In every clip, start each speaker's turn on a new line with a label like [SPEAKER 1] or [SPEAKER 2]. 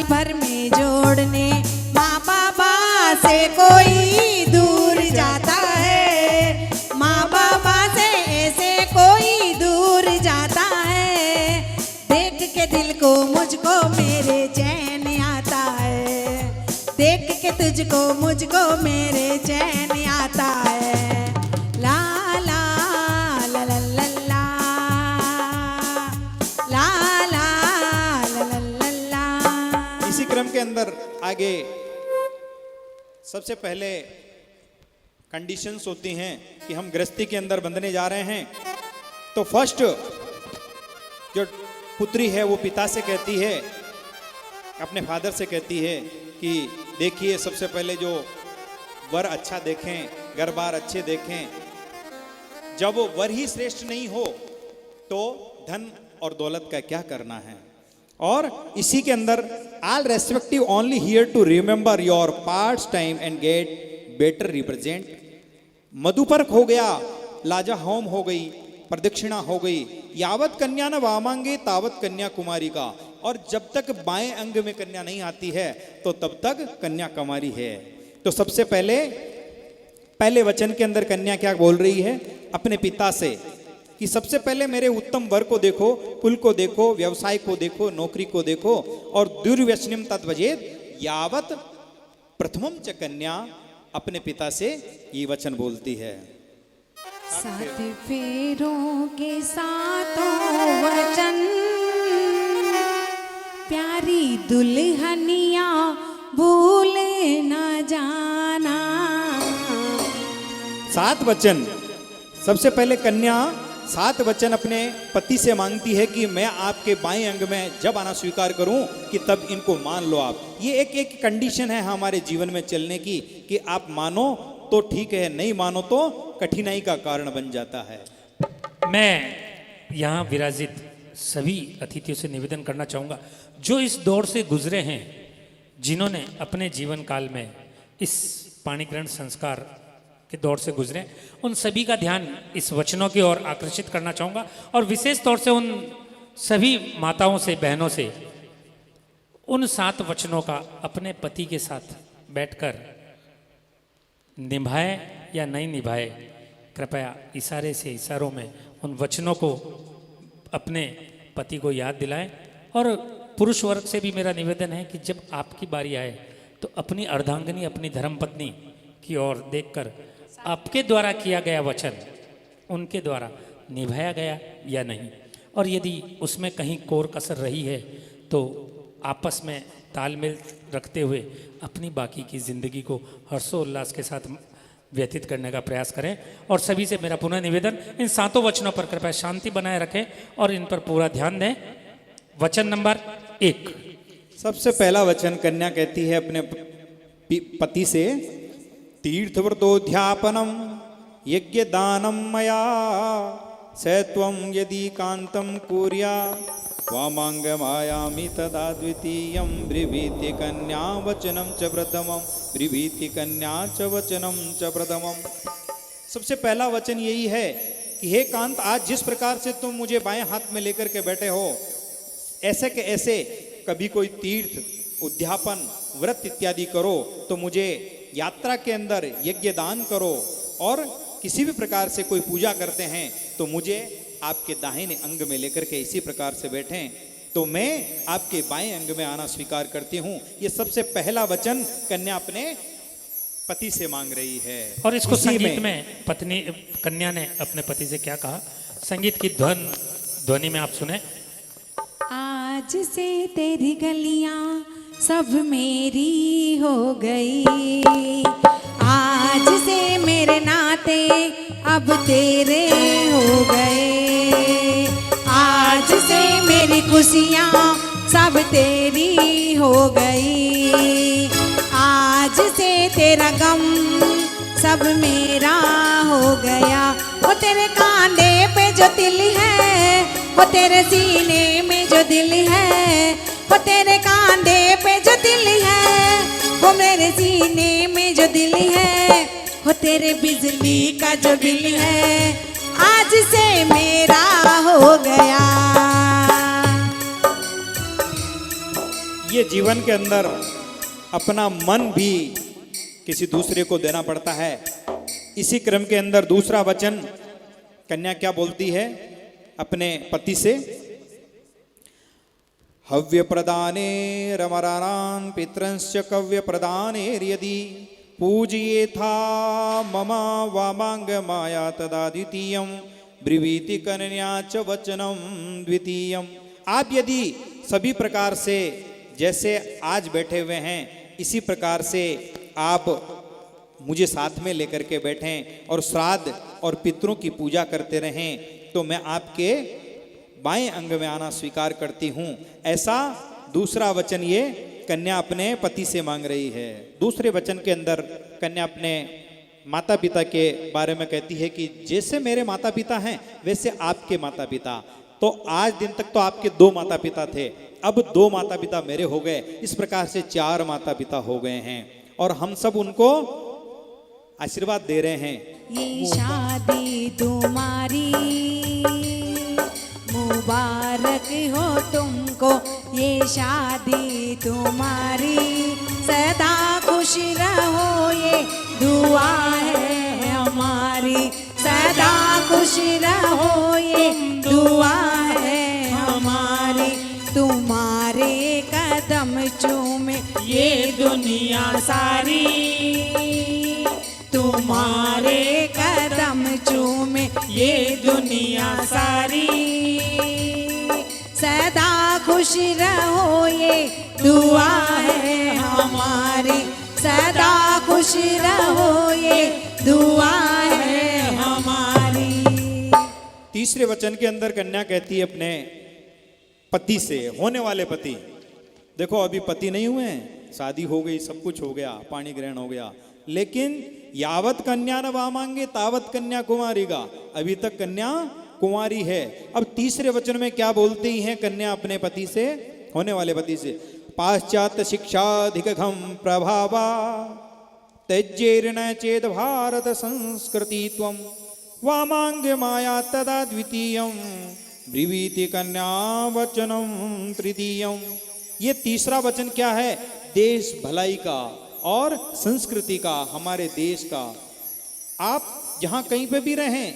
[SPEAKER 1] पल भर में जोड़ने, माँ बाबा से कोई दूर जाता है, माँ बाबा से ऐसे कोई दूर जाता है। देख के दिल को मुझको मेरे चैन आता है, देख के तुझको मुझको मेरे चैन आता है। ला ला ला ला ला ला ला ला ला ला ला।
[SPEAKER 2] इसी क्रम के अंदर आगे सबसे पहले कंडीशंस होती हैं कि हम गृहस्थी के अंदर बंधने जा रहे हैं। तो फर्स्ट जो पुत्री है वो पिता से कहती है, अपने फादर से कहती है कि देखिए सबसे पहले जो वर अच्छा देखें, घर बार अच्छे देखें। जब वो वर ही श्रेष्ठ नहीं हो तो धन और दौलत का क्या करना है। और इसी के अंदर all respective only here to remember your parts time and get better represent. मधुपर्क हो गया, लाजा होम हो गई, प्रदक्षिणा हो गई। यावत कन्या न वामांगे तावत कन्या कुमारी का। और जब तक बाएं अंग में कन्या नहीं आती है तो तब तक कन्या कुमारी है। तो सबसे पहले वचन के अंदर कन्या क्या बोल रही है अपने पिता से कि सबसे पहले मेरे उत्तम वर को देखो, कुल को देखो, व्यवसाय को देखो, नौकरी को देखो। और दुर्व्यसनिम तद्वजेत यावत प्रथमम च कन्या, अपने पिता से ये वचन बोलती है।
[SPEAKER 1] सात फेरों के सातों वचन, प्यारी दुल्हनिया भूल न जाना।
[SPEAKER 2] 7 वचन, सबसे पहले कन्या 7 वचन अपने पति से मांगती है कि मैं आपके बाएं अंग में जब आना स्वीकार करूं कि तब इनको मान लो आप। ये एक कंडीशन है हमारे जीवन में चलने की कि आप मानो तो ठीक है, नहीं मानो तो कठिनाई का कारण बन जाता है।
[SPEAKER 3] मैं यहाँ विराजित सभी अतिथियों से निवेदन करना चाहूँगा जो इस दौर से गुजरे हैं, जिन्होंने अपने जीवन काल में इस पाणिग्रहण संस्कार के दौर से गुजरे, उन सभी का ध्यान इस वचनों की ओर आकर्षित करना चाहूँगा। और विशेष तौर से उन सभी माताओं से, बहनों से उन 7 वचनों का अपने पति के साथ बैठकर निभाए या नहीं निभाए, कृपया इशारे से, इशारों में उन वचनों को अपने पति को याद दिलाएं। और पुरुष वर्ग से भी मेरा निवेदन है कि जब आपकी बारी आए तो अपनी अर्धांगिनी, अपनी धर्मपत्नी की ओर देखकर आपके द्वारा किया गया वचन उनके द्वारा निभाया गया या नहीं, और यदि उसमें कहीं कोर कसर रही है तो आपस में तालमेल रखते हुए अपनी बाकी की ज़िंदगी को हर्षोल्लास के साथ व्यतीत करने का प्रयास करें। और सभी से मेरा पुनः निवेदन, इन 7 वचनों पर कृपया शांति बनाए रखें और इन पर पूरा ध्यान दें। वचन नंबर 1,
[SPEAKER 2] सबसे पहला वचन कन्या कहती है अपने पति से, तीर्थव्रतोध्यापनम यज्ञ दानम मया सत्वम यदि कांतम कुर्या वामांगमायामि तदा द्वितीयं ब्रीवीति कन्या वचनम च प्रथमम ब्रीवीति कन्या च वचनम च प्रथमम। सबसे पहला वचन यही है कि हे कांत, आज जिस प्रकार से तुम मुझे बाएं हाथ में लेकर के बैठे हो, ऐसे के ऐसे कभी कोई तीर्थ, उद्यापन, व्रत इत्यादि करो तो मुझे यात्रा के अंदर यज्ञ दान करो। और किसी भी प्रकार से कोई पूजा करते हैं तो मुझे आपके दाहिने अंग में लेकर के इसी प्रकार से बैठें तो मैं आपके बाएं अंग में आना स्वीकार करती हूँ। ये सबसे पहला वचन कन्या अपने पति से मांग रही है।
[SPEAKER 3] और इसको संगीत में पत्नी कन्या ने अपने पति से क्या कहा, संगीत की ध्वनि में आप सुने।
[SPEAKER 1] आज से तेरी गलियां सब मेरी हो गई, आज से मेरे नाते अब तेरे हो गए, आज से मेरी खुशियाँ सब तेरी हो गई, आज से तेरा गम सब मेरा हो गया। वो तेरे कांधे पे जो तिल है, वो तेरे सीने में जो दिल है, वो तेरे कांधे पे जो दिल है, वो मेरे सीने में जो दिल है, वो तेरे बिजली का जो बिल है, आज से मेरा हो गया।
[SPEAKER 2] ये जीवन के अंदर अपना मन भी किसी दूसरे को देना पड़ता है। इसी क्रम के अंदर दूसरा वचन कन्या क्या बोलती है अपने पति से, हव्य प्रदाने रमरानान पितरंश्च कव्य प्रदाने यदि पूजिये था मम वामांग माया तदा द्वितीयं ब्रुवीति कन्या च वचनम द्वितीयम। आप यदि सभी प्रकार से जैसे आज बैठे हुए हैं इसी प्रकार से आप मुझे साथ में लेकर के बैठें और श्राद्ध और पितरों की पूजा करते रहें तो मैं आपके बाएं अंग में आना स्वीकार करती हूँ। ऐसा दूसरा वचन ये कन्या अपने पति से मांग रही है। दूसरे वचन के अंदर कन्या अपने माता पिता के बारे में कहती है कि जैसे मेरे माता पिता हैं वैसे आपके माता पिता। तो आज दिन तक तो आपके 2 माता पिता थे, अब 2 माता पिता मेरे हो गए, इस प्रकार से 4 माता पिता हो गए हैं और हम सब उनको आशीर्वाद दे रहे हैं।
[SPEAKER 1] ये शादी तुम्हारी मुबारक हो तुमको, ये शादी तुम्हारी सदा खुश रहो, ये दुआ है हमारी, सदा खुश रहो, ये दुआ है हमारी। तुम्हारे कदम चूमे ये दुनिया सारी, तुम्हारे कदम चूमे ये दुनिया सारी, सदा खुश रहो, ये दुआ है हमारी, सदा खुश रहो, ये दुआ है हमारी।
[SPEAKER 2] तीसरे वचन के अंदर कन्या कहती है अपने पति से, होने वाले पति, देखो अभी पति नहीं हुए हैं, शादी हो गई, सब कुछ हो गया, पाणी ग्रहण हो गया, लेकिन यावत कन्या न वामांगे तावत कन्या कुमारी का, अभी तक कन्या कुंवारी है। अब तीसरे वचन में क्या बोलती हैं कन्या अपने पति से, होने वाले पति से, पाश्चात्य शिक्षाधिकघम प्रभावा त्यज्येर्न चेद भारत संस्कृति त्वं वामांग माया तदा द्वितीयं ब्रुवीति कन्या वचनम तृतीयं। ये तीसरा वचन क्या है, देश भलाई का और संस्कृति का, हमारे देश का। आप जहाँ कहीं पे भी रहें,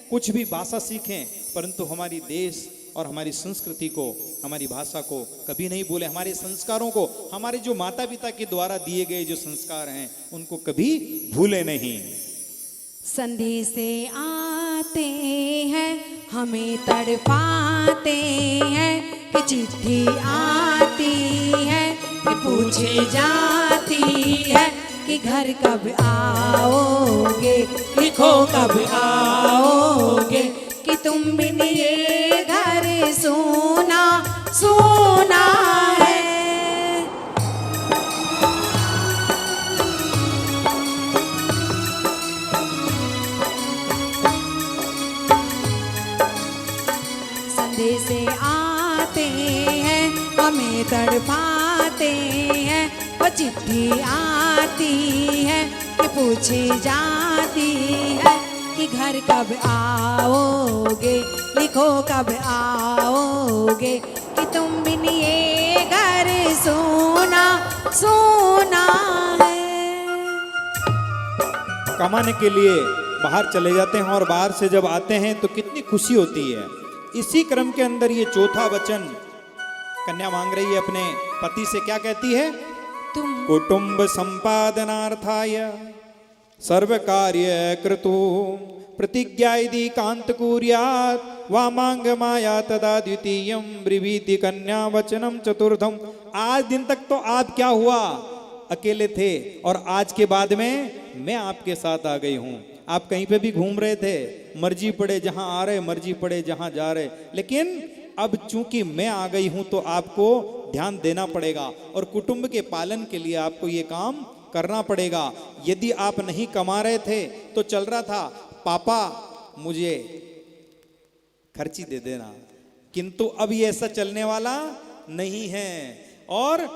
[SPEAKER 2] कुछ भी भाषा सीखें, परंतु हमारी देश और हमारी संस्कृति को, हमारी भाषा को कभी नहीं भूलें, हमारे संस्कारों को, हमारे जो माता पिता के द्वारा दिए गए जो संस्कार हैं उनको कभी भूले नहीं।
[SPEAKER 1] संदेश आते हैं हमें तड़पाते हैं, कि चिट्ठी आती है कि पूछे जाती है कि घर कब आओगे, लिखो कब आओगे, कि तुम बिन ये घर सोना सोना है। संदेश आते हैं हमें तड़पाते हैं, वो चिट्ठी आती है कि पूछी जाती है कि घर कब आओगे, लिखो कब आओगे, कि तुम बिन ये घर सोना सोना है।
[SPEAKER 2] कमाने के लिए बाहर चले जाते हैं और बाहर से जब आते हैं तो कितनी खुशी होती है। इसी क्रम के अंदर ये चौथा वचन कन्या मांग रही है अपने पति से, क्या कहती है,
[SPEAKER 1] तुम
[SPEAKER 2] कुटुंब संपादनार्थाय सर्व कार्य कृतु प्रतिज्ञा यदि कांत कुर्यात् वामांग माया तदा द्वितीयं ब्रुवीति कन्या वचनम चतुर्थम। आज दिन तक तो आप क्या हुआ, अकेले थे, और आज के बाद में मैं आपके साथ आ गई हूँ। आप कहीं पे भी घूम रहे थे, मर्जी पड़े जहां आ रहे, मर्जी पड़े जहां जा रहे, लेकिन अब चूंकि मैं आ गई हूं तो आपको ध्यान देना पड़ेगा और कुटुंब के पालन के लिए आपको ये काम करना पड़ेगा। यदि आप नहीं कमा रहे थे तो चल रहा था, पापा मुझे खर्ची दे देना, किंतु अब ये ऐसा चलने वाला नहीं है, और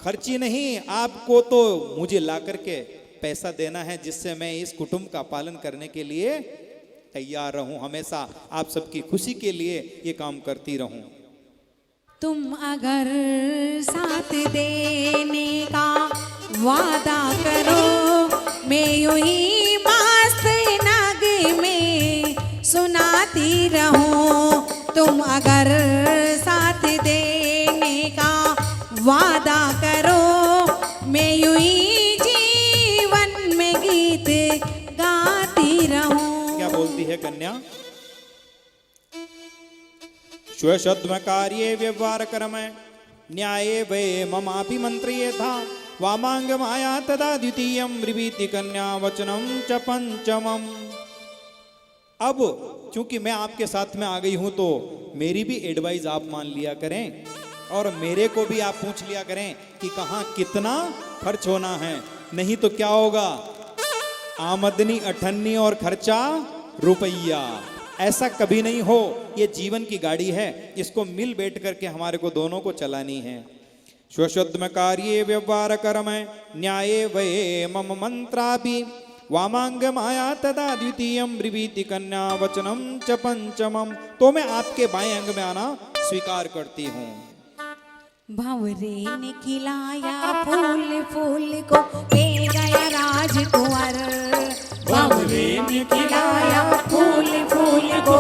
[SPEAKER 2] खर्ची नहीं, आपको तो मुझे ला करके पैसा देना है जिससे मैं इस कुटुंब का पालन करने के लिए तैयार रहूं, हमेशा आप सबकी खुशी के लिए ये काम करती रहूं।
[SPEAKER 1] तुम अगर साथ दे वादा करो मैं यूं ही मस्त नग में सुनाती रहूं, तुम अगर साथ देने का वादा करो मैं यूं ही जीवन में गीत गाती रहूं।
[SPEAKER 2] क्या बोलती है कन्या? स्वशद्म कार्ये व्यवहार कर्म न्याये वे ममापि मंत्रिये था वामांग माया तदा द्वितीयम ब्रवीति कन्या वचनम च पंचमम। अब चूंकि मैं आपके साथ में आ गई हूं तो मेरी भी एडवाइस आप मान लिया करें और मेरे को भी आप पूछ लिया करें कि कहाँ कितना खर्च होना है, नहीं तो क्या होगा, आमदनी अठन्नी और खर्चा रुपया। ऐसा कभी नहीं हो, ये जीवन की गाड़ी है, इसको मिल बैठ करके हमारे को दोनों को चलानी है। स्वशद्म कार्ये व्यवहार कर्म न्याये वे मम मंत्रापि वामांग माया तदा द्वितीयम ब्रवीति कन्या वचनम च पंचमम। तो मैं आपके बाएं अंग में आना स्वीकार करती हूँ।
[SPEAKER 1] भंवरे ने खिलाया फूल फूल को ले गया राजकुंवर, भंवरे ने खिलाया फूल फूल को